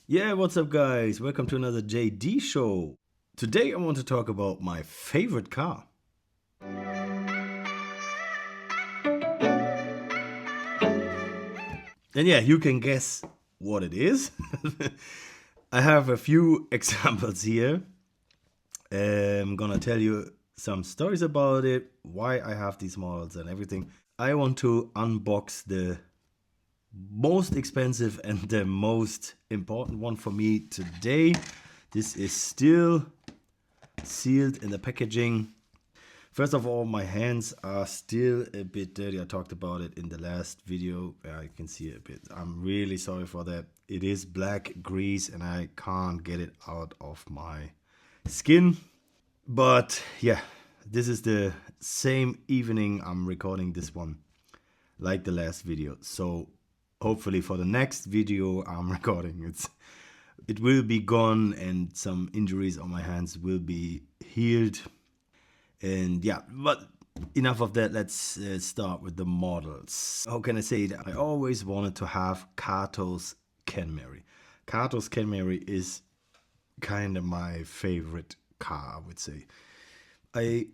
Yeah, what's up, guys? Welcome to another JD show. Today I want to talk about my favorite car. And yeah, you can guess what it is. I have a few examples here. I'm gonna tell you some stories about it, why I have these models and everything. I want to unbox the most expensive and the most important one for me today. This is still sealed in the packaging. First of all, my hands are still a bit dirty. I talked about it in the last video. Yeah, you can see it a bit. I'm really sorry for that. It is black grease and I can't get it out of my skin. But yeah, this is the same evening I'm recording this one, like the last video. So hopefully for the next video I'm recording, it will be gone and some injuries on my hands will be healed. And yeah, but enough of that. Let's start with the models. How can I say it? I always wanted to have Kato's Kenmeri. Kato's Kenmeri is kind of my favorite car, I would say. I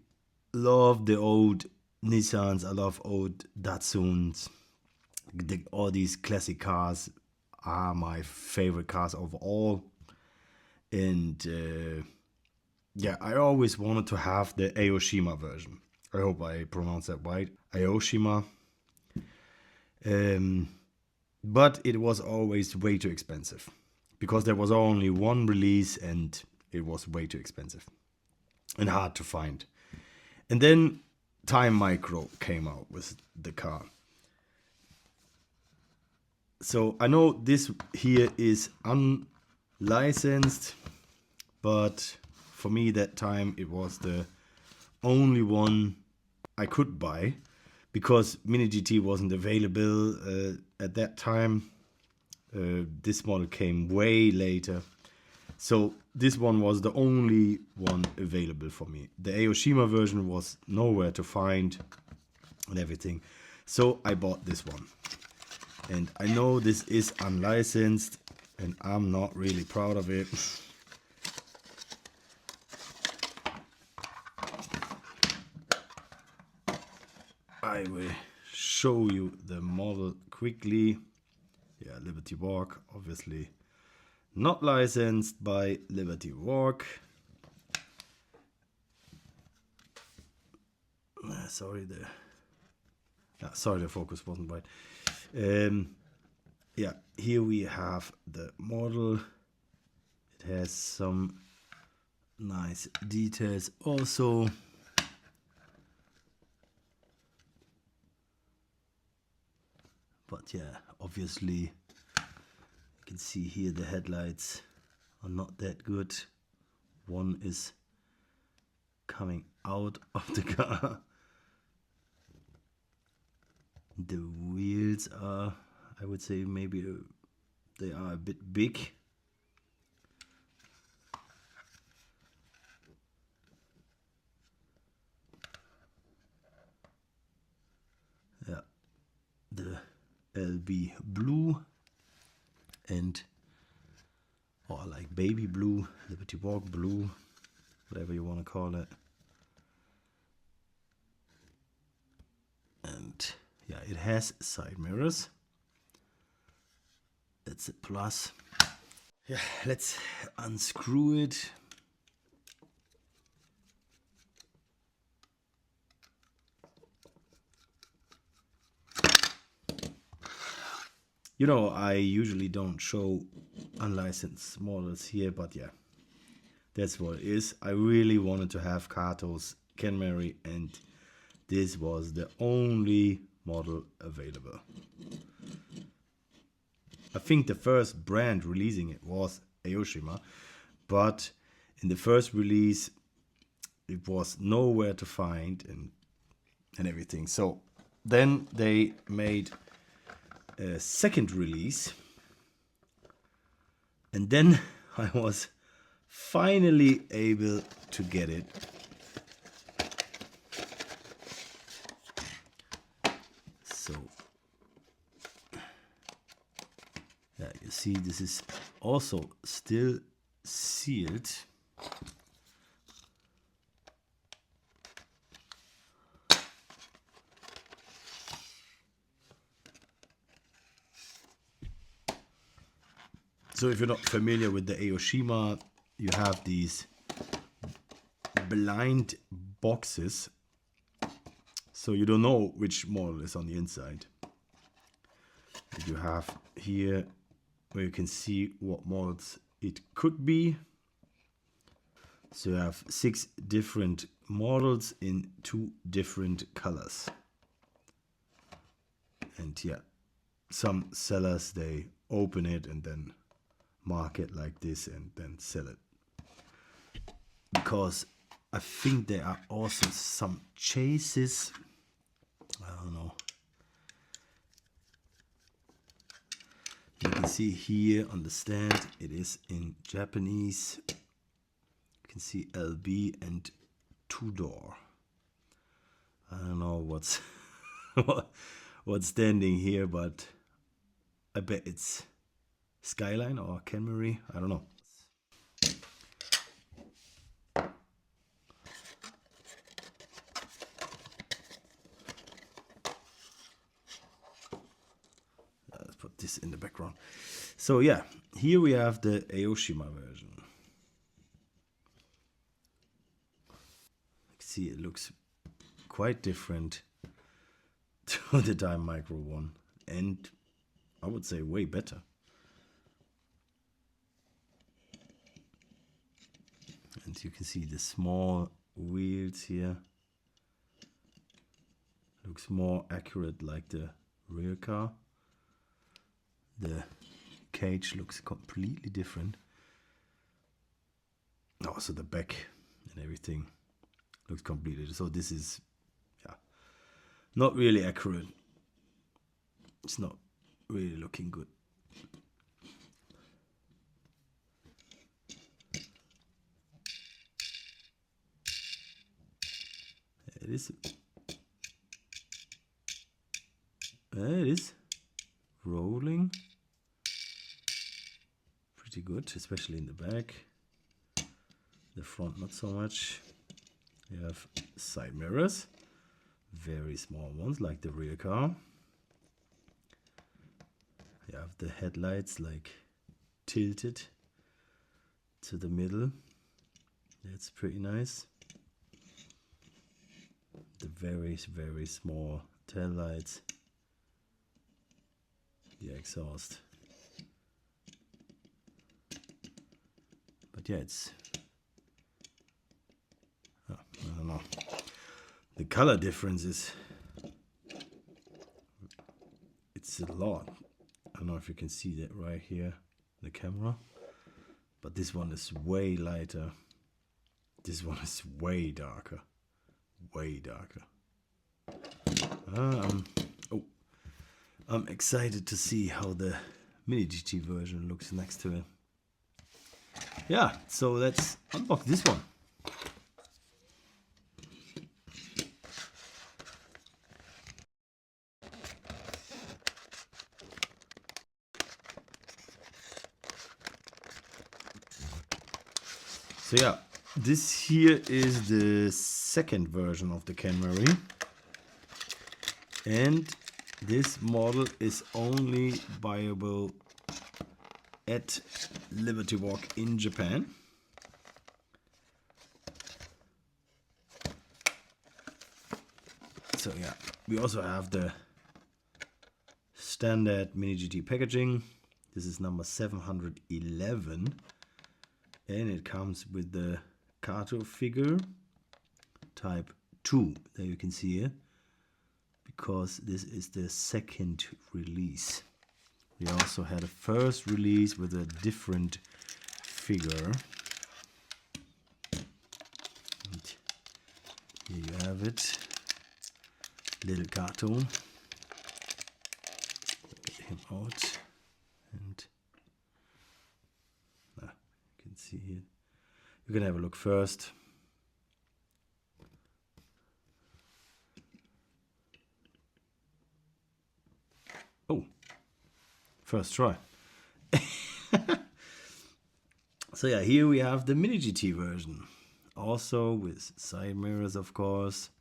love the old Nissans. I love old Datsuns. All these classic cars are my favorite cars of all. And yeah, I always wanted to have the Aoshima version. I hope I pronounced that right. Aoshima. But it was always way too expensive because there was only one release and it was way too expensive and hard to find. And then Time Micro came out with the car. So I know this here is unlicensed, but for me that time it was the only one I could buy because Mini GT wasn't available at that time. This model came way later. So this one was the only one available for me. The Aoshima version was nowhere to find and everything. So I bought this one. And I know this is unlicensed and I'm not really proud of it. I will show you the model quickly. Yeah, Liberty Walk, obviously not licensed by Liberty Walk. Sorry, the focus wasn't right. Yeah, here we have the model. It has some nice details also. But yeah, obviously you can see here the headlights are not that good. One is coming out of the car. The wheels are, I would say, maybe they are a bit big. Yeah, the LB blue and or like baby blue, Liberty Walk blue, whatever you want to call it. And yeah, it has side mirrors. That's a plus. Yeah, let's unscrew it. You know, I usually don't show unlicensed models here, but yeah, that's what it is. I really wanted to have Kato's Kenmeri and this was the only model available. I think the first brand releasing it was Aoshima, but in the first release it was nowhere to find and everything. So then they made a second release and then I was finally able to get it. So yeah, you see this is also still sealed. So if you're not familiar with the Aoshima, you have these blind boxes. So you don't know which model is on the inside. You have here where you can see what models it could be. So you have 6 different models in 2 different colors. And yeah, some sellers, they open it and then mark it like this and then sell it. Because I think there are also some chases. I don't know. You can see here on the stand, it is in Japanese. You can see LB and 2-door. I don't know what's what's standing here, but I bet it's Skyline or Kenmeri. I don't know. Let's put this in the background. So yeah, here we have the Aoshima version. You can see it looks quite different to the Time Micro one, and I would say way better. And you can see the small wheels here. Looks more accurate like the rear car. The cage looks completely different. Also the back and everything looks completely. So this is, yeah, not really accurate. It's not really looking good. It is rolling pretty good, especially in the back. The front not so much. You have side mirrors, very small ones like the rear car. You have the headlights like tilted to the middle. That's pretty nice. The very, very small tail lights. The exhaust. But yeah, it's, I don't know. The color difference is, it's a lot. I don't know if you can see that right here, the camera. But this one is way lighter. This one is way darker. Way darker. I'm excited to see how the Mini GT version looks next to it. Yeah, so let's unbox this one. So yeah, this here is the second version of the Kenmeri, and this model is only buyable at LBWK in Japan. So yeah, we also have the standard Mini GT packaging. This is number 711. And it comes with the Kato figure type 2 that you can see here, because this is the second release. We also had a first release with a different figure. And here you have it, little Kato. Get him out. And see here. You can have a look first. Oh, first try. So yeah, here we have the Mini GT version. Also with side mirrors, of course.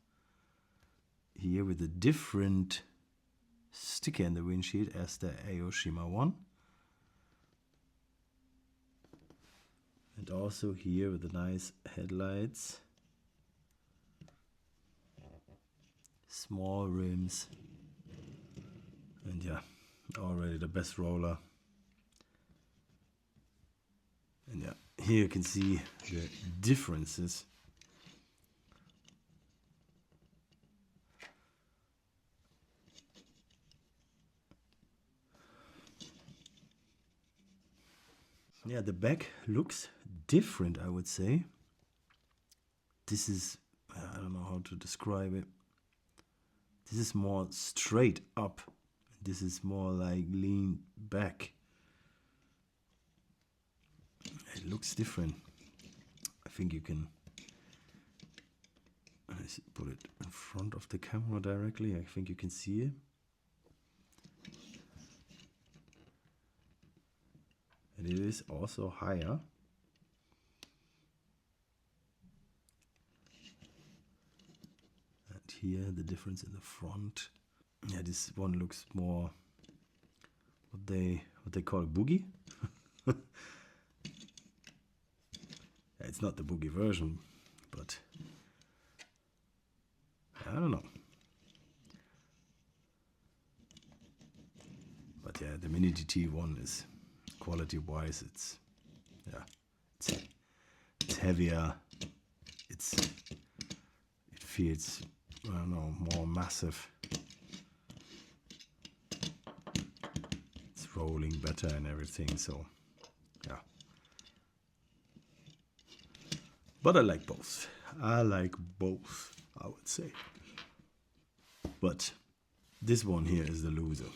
Here with a different sticker in the windshield as the Aoshima one. And also here with the nice headlights. Small rims. And yeah, already the best roller. And yeah, here you can see the differences. Yeah, the back looks different, I would say. This is, I don't know how to describe it. This is more straight up. This is more like lean back. It looks different. I think you can put it in front of the camera directly. I think you can see it. And it is also higher. And here the difference in the front. Yeah, this one looks more what they call a boogie. Yeah, it's not the boogie version, but I don't know. But yeah, the Mini GT one is quality-wise, it's heavier. It feels, I don't know, more massive. It's rolling better and everything, so yeah. But I like both. I like both, I would say. But this one here is the loser.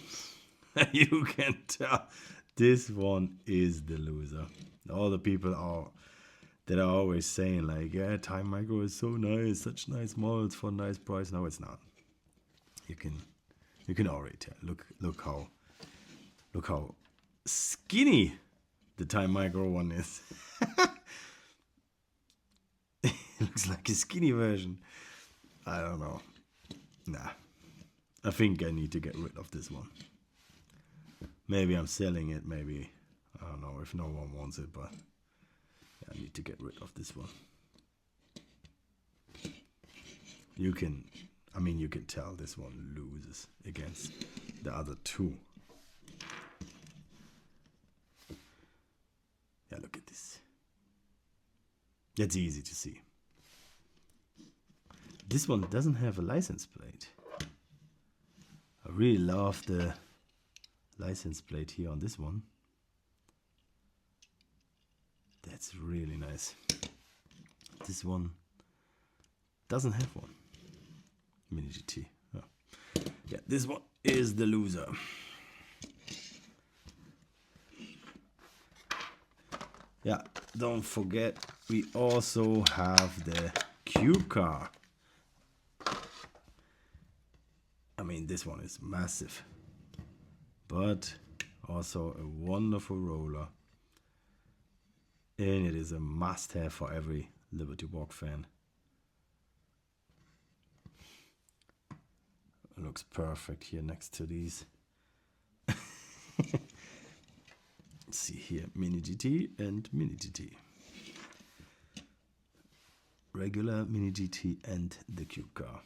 You can tell this one is the loser. All the people that are always saying like, yeah, Time Micro is so nice, such nice models for a nice price. No, it's not. You can already tell. Look how skinny the Time Micro one is. It looks like a skinny version. I don't know. Nah. I think I need to get rid of this one. Maybe I'm selling it, maybe. I don't know if no one wants it, but I need to get rid of this one. You can tell this one loses against the other two. Yeah, look at this. That's easy to see. This one doesn't have a license plate. I really love the license plate here on this one. That's really nice. This one doesn't have one. Mini GT. Oh. Yeah, this one is the loser. Yeah, don't forget we also have the Qube Carz. I mean, this one is massive, but also a wonderful roller. And it is a must-have for every LBWK fan. It looks perfect here next to these. Let's see here, Mini GT and Mini GT. Regular Mini GT and the Qube Carz.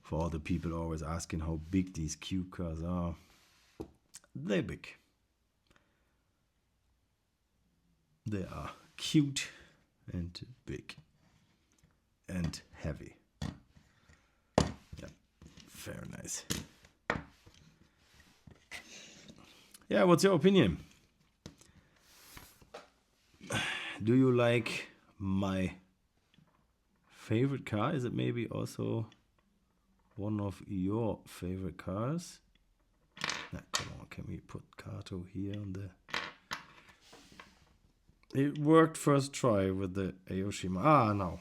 For all the people always asking how big these Qube Carz are, they're big. They are cute and big and heavy. Yeah, very nice. Yeah, what's your opinion? Do you like my favorite car? Is it maybe also one of your favorite cars? Nah, come on, can we put Kato here on the... It worked first try with the Aoshima. Ah, no.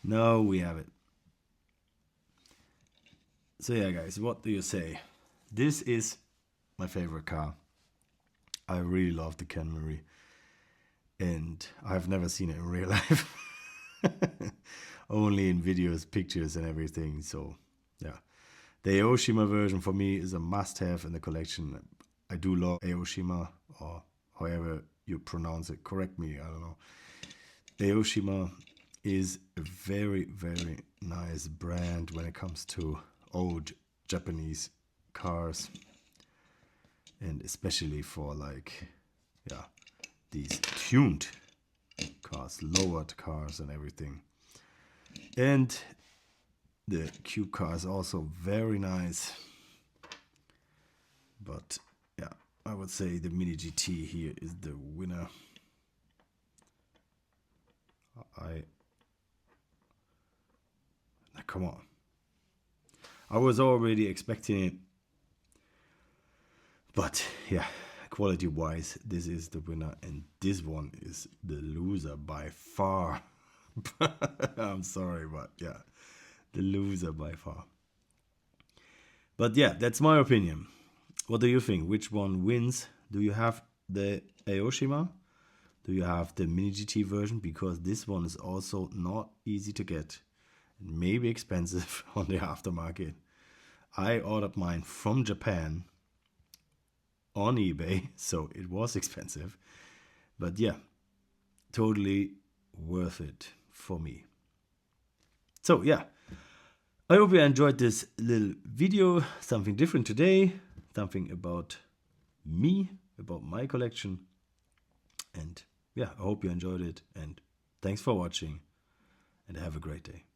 No, we have it. So yeah, guys, what do you say? This is my favorite car. I really love the Kenmeri, and I've never seen it in real life. Only in videos, pictures, and everything. So, yeah. The Aoshima version for me is a must-have in the collection. I do love Aoshima, or however you pronounce it. Correct me, I don't know. Aoshima is a very, very nice brand when it comes to old Japanese cars. And especially for like, yeah, these tuned cars, lowered cars and everything. And the Qube Carz is also very nice. But yeah, I would say the Mini GT here is the winner. Come on. I was already expecting it. But yeah, quality wise, this is the winner, and this one is the loser by far. I'm sorry, but yeah, the loser by far. But yeah, that's my opinion. What do you think? Which one wins? Do you have the Aoshima? Do you have the Mini GT version? Because this one is also not easy to get. And maybe expensive on the aftermarket. I ordered mine from Japan on eBay, so it was expensive. But yeah, totally worth it for me. So yeah, I hope you enjoyed this little video. Something different today. Something about me, about my collection. And yeah, I hope you enjoyed it. And thanks for watching. And have a great day.